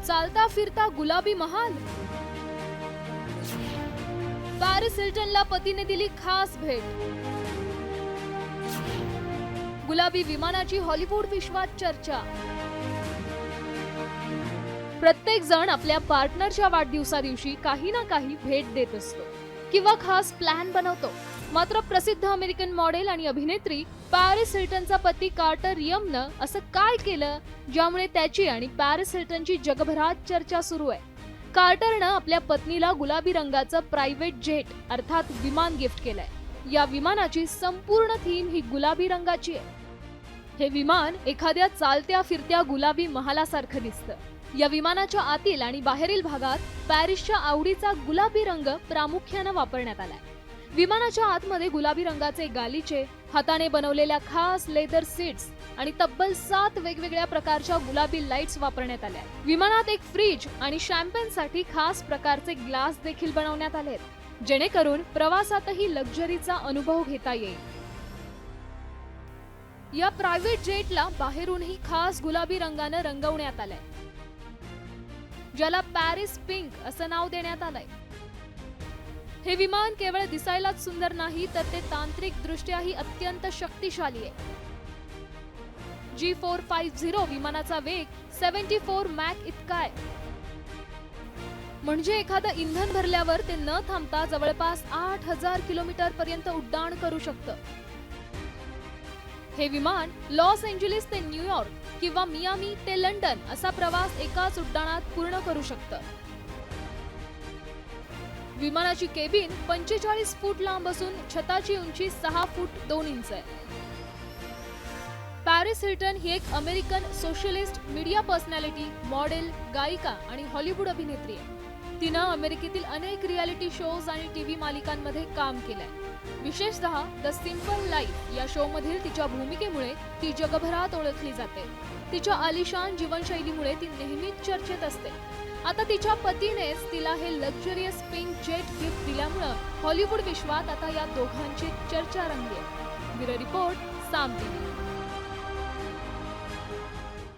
चालता फिरता गुलाबी महाल. पॅरिस हिल्टनला पतीने दिली खास भेट. गुलाबी विमानाची हॉलिवूड विश्वात चर्चा. प्रत्येक जण आपल्या पार्टनरच्या वाढदिवसा दिवशी काही ना काही भेट देत असतो किंवा खास प्लॅन बनवतो. मात्र प्रसिद्ध अमेरिकन मॉडेल आणि अभिनेत्री पॅरिस हिल्टनचा पती कार्टर यमनं असं काय केलं ज्यामुळे त्याची आणि पॅरिस हिल्टनची जगभरात चर्चा सुरू आहे. कार्टरनं आपल्या पत्नीला गुलाबी रंगाचं प्रायव्हेट जेट अर्थात विमान गिफ्ट केलंय. या विमानाची संपूर्ण थीम ही गुलाबी रंगाची आहे. हे विमान एखाद्या चालत्या फिरत्या गुलाबी महालासारखं दिसतं. या विमानाच्या आतील आणि बाहेरील भागात पॅरिसच्या आवडीचा गुलाबी रंग प्रामुख्यानं वापरण्यात आलाय. विमानाच्या आतमध्ये गुलाबी रंगाचे गालिचे, हाताने बनवलेल्या खास लेदर सीट्स आणि तब्बल 7 वेगवेगळ्या प्रकारच्या गुलाबी लाईट्स वापरण्यात आल्या. विमानात एक फ्रीज आणि शॅम्पेनसाठी खास प्रकारचे ग्लास देखील बनवण्यात आलेत, जेणेकरून प्रवासातही लक्झरीचा अनुभव घेता येईल. या प्रायव्हेट जेटला बाहेरूनही खास गुलाबी रंगानं रंगवण्यात आलंय, ज्याला पॅरिस पिंक असं नाव देण्यात आलंय. हे विमान केवळ दिसायलाच सुंदर नाही तर ते तांत्रिक दृष्ट्याही अत्यंत शक्तिशाली आहे. G450 विमानाचा वेग 74 मॅक इतका आहे. म्हणजे एखादं इंधन भरल्यावर ते न थांबता जवळपास 8000 किलोमीटर पर्यंत उड्डाण करू शकतं. हे विमान लॉस एंजेलिस ते न्यूयॉर्क किंवा मियामी ते लंडन असा प्रवास एकाच उड्डाणात पूर्ण करू शकतं. विमानाची केबिन 45 फूट लांब असून छताची उंची 6 फूट 2 इंच आहे. पॅरिस हिल्टन ही एक American socialist, media personality, model, गायिका आणि हॉलिवूड अभिनेत्री आहे. तिनं अमेरिकेतील अनेक रियालिटी शोज आणि टीव्ही मालिकांमध्ये काम केलंय. विशेषतः द सिंपल लाईफ या शो मधील तिच्या भूमिकेमुळे ती जगभरात ओळखली जाते. तिच्या आलिशान जीवनशैलीमुळे ती नेहमीच चर्चेत असते. आता तिच्या पतीनेच तिला हे लक्झरियस पिंक जेट गिफ्ट दिल्यामुळे हॉलिवूड विश्वात आता या दोघांची चर्चा रंगली आहे. ब्युरो रिपोर्ट, साम टीव्ही.